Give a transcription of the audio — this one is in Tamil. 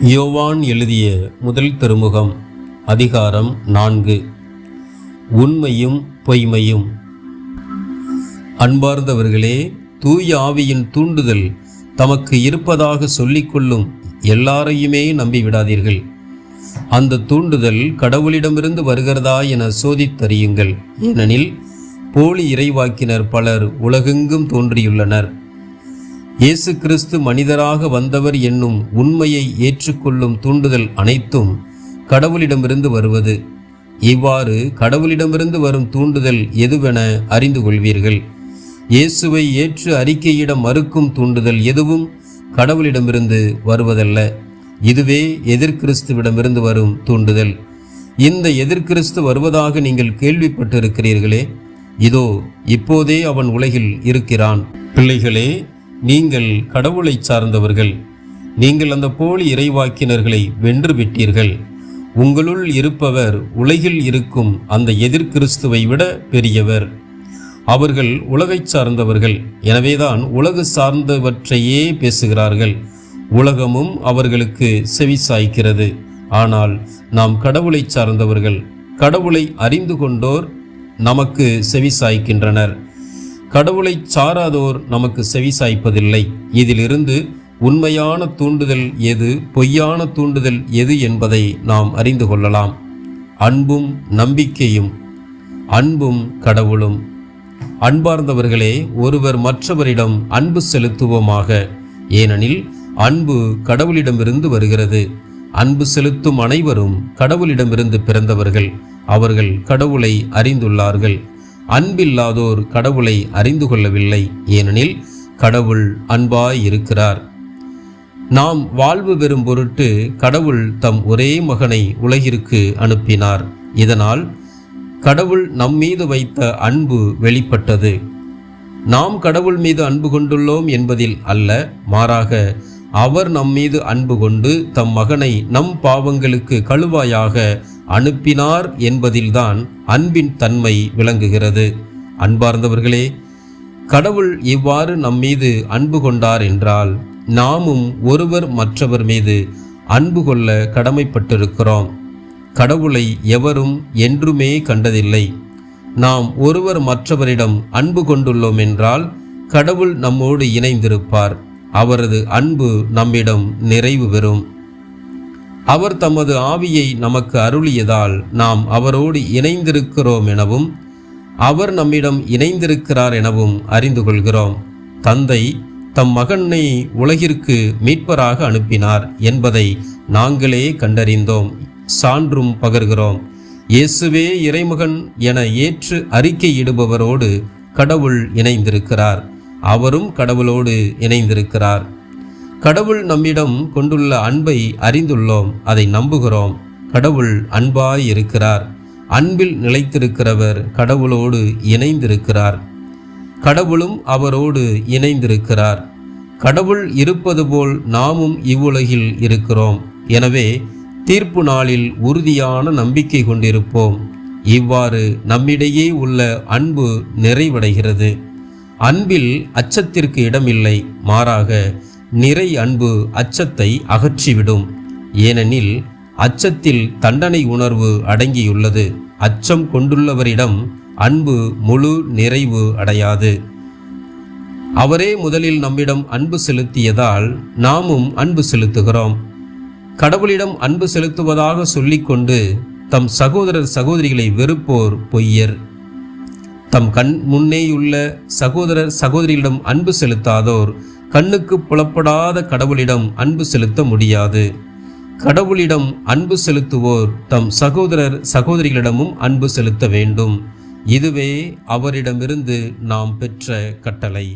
யோவான் எழுதிய முதல் திருமுகம் அதிகாரம் 4. உண்மையும் பொய்மையும். அன்பார்ந்தவர்களே, தூய ஆவியின் தூண்டுதல் தமக்கு இருப்பதாக சொல்லிக்கொள்ளும் எல்லாரையுமே நம்பிவிடாதீர்கள். அந்த தூண்டுதல் கடவுளிடமிருந்து வருகிறதா என சோதித்தறியுங்கள். ஏனெனில் போலி இறைவாக்கினர் பலர் உலகெங்கும் தோன்றியுள்ளனர். இயேசு கிறிஸ்து மனிதராக வந்தவர் என்னும் உண்மையை ஏற்றுக்கொள்ளும் தூண்டுதல் அனைத்தும் கடவுளிடமிருந்து வருவது. இவ்வாறு கடவுளிடமிருந்து வரும் தூண்டுதல் எதுவென அறிந்து கொள்வீர்கள். இயேசுவை ஏற்று அறிக்கையிட மறுக்கும் தூண்டுதல் எதுவும் கடவுளிடமிருந்து வருவதல்ல. இதுவே எதிர்கிறிஸ்துவிடமிருந்து வரும் தூண்டுதல். இந்த எதிர்கிறிஸ்து வருவதாக நீங்கள் கேள்விப்பட்டிருக்கிறீர்களே. இதோ இப்போதே அவன் உலகில் இருக்கிறான். பிள்ளைகளே, நீங்கள் கடவுளை சார்ந்தவர்கள். நீங்கள் அந்த போலி இறைவாக்கினர்களை வென்று விட்டீர்கள். உங்களுள் இருப்பவர் உலகில் இருக்கும் அந்த எதிர்கிறிஸ்துவை விட பெரியவர். அவர்கள் உலகை சார்ந்தவர்கள். எனவேதான் உலகு சார்ந்தவற்றையே பேசுகிறார்கள். உலகமும் அவர்களுக்கு செவி சாய்க்கிறது. ஆனால் நாம் கடவுளை சார்ந்தவர்கள். கடவுளை அறிந்து கொண்டோர் நமக்கு செவி சாய்க்கின்றனர். கடவுளை சாராதோர் நமக்கு செவி சாய்ப்பதில்லை. இதிலிருந்து உண்மையான தூண்டுதல் எது, பொய்யான தூண்டுதல் எது என்பதை நாம் அறிந்து கொள்ளலாம். அன்பும் நம்பிக்கையும். அன்பும் கடவுளும். அன்பார்ந்தவர்களே, ஒருவர் மற்றவரிடம் அன்பு செலுத்துவோமாக. ஏனெனில் அன்பு கடவுளிடமிருந்து வருகிறது. அன்பு செலுத்தும் அனைவரும் கடவுளிடமிருந்து பிறந்தவர்கள். அவர்கள் கடவுளை அறிந்துள்ளார்கள். அன்பில்லாதோர் கடவுளை அறிந்து கொள்ளவில்லை. ஏனெனில் கடவுள் அன்பாய் இருக்கிறார். நாம் வாழ்வு பெறும் பொருட்டு கடவுள் தம் ஒரே மகனை உலகிற்கு அனுப்பினார். இதனால் கடவுள் நம்மீது வைத்த அன்பு வெளிப்பட்டது. நாம் கடவுள் மீது அன்பு கொண்டுள்ளோம் என்பதில் அல்ல, மாறாக அவர் நம்மீது அன்பு கொண்டு தம் மகனை நம் பாவங்களுக்கு கழுவாயாக அனுப்பினார் என்பதில்தான் அன்பின் தன்மை விளங்குகிறது. அன்பார்ந்தவர்களே, கடவுள் இவ்வாறு நம்மீது அன்பு கொண்டார் என்றால் நாமும் ஒருவர் மற்றவர் மீது அன்பு கொள்ள கடமைப்பட்டிருக்கிறோம். கடவுளை எவரும் என்றுமே கண்டதில்லை. நாம் ஒருவர் மற்றவரிடம் அன்பு கொண்டுள்ளோம் என்றால் கடவுள் நம்மோடு இணைந்திருப்பார். அவரது அன்பு நம்மிடம் நிறைவு பெறும். அவர் தமது ஆவியை நமக்கு அருளியதால் நாம் அவரோடு இணைந்திருக்கிறோம் எனவும் அவர் நம்மிடம் இணைந்திருக்கிறார் எனவும் அறிந்து கொள்கிறோம். தந்தை தம் மகனை உலகிற்கு மீட்பராக அனுப்பினார் என்பதை நாங்களே கண்டறிந்தோம், சான்றும் பகர்கிறோம். இயேசுவே இறைமகன் என ஏற்று அறிக்கையிடுபவரோடு கடவுள் இணைந்திருக்கிறார். அவரும் கடவுளோடு இணைந்திருக்கிறார். கடவுள் நம்மிடம் கொண்டுள்ள அன்பை அறிந்துள்ளோம், அதை நம்புகிறோம். கடவுள் அன்பாய் இருக்கிறார். அன்பில் நிலைத்திருக்கிறவர் கடவுளோடு இணைந்திருக்கிறார். கடவுளும் அவரோடு இணைந்திருக்கிறார். கடவுள் இருப்பது போல் நாமும் இவ்வுலகில் இருக்கிறோம். எனவே தீர்ப்பு நாளில் உறுதியான நம்பிக்கை கொண்டிருப்போம். இவ்வாறு நம்மிடையே உள்ள அன்பு நிறைவடைகிறது. அன்பில் அச்சத்திற்கு இடமில்லை, மாறாக நிறை அன்பு அச்சத்தை அகற்றிவிடும். ஏனெனில் அச்சத்தில் தண்டனை உணர்வு அடங்கியுள்ளது. அச்சம் கொண்டுள்ளவரிடம் அன்பு முழு நிறைவு அடையாது. அவரே முதலில் நம்மிடம் அன்பு செலுத்தியதால் நாமும் அன்பு செலுத்துகிறோம். கடவுளிடம் அன்பு செலுத்துவதாக சொல்லிக்கொண்டு தம் சகோதரர் சகோதரிகளை வெறுப்போர் பொய்யர். தம் கண் முன்னேயுள்ள சகோதரர் சகோதரிகளிடம் அன்பு செலுத்தாதோர் கண்ணுக்கு புலப்படாத கடவுளிடம் அன்பு செலுத்த முடியாது. கடவுளிடம் அன்பு செலுத்துவோர் தம் சகோதரர் சகோதரிகளிடமும் அன்பு செலுத்த வேண்டும். இதுவே அவரிடமிருந்து நாம் பெற்ற கட்டளை.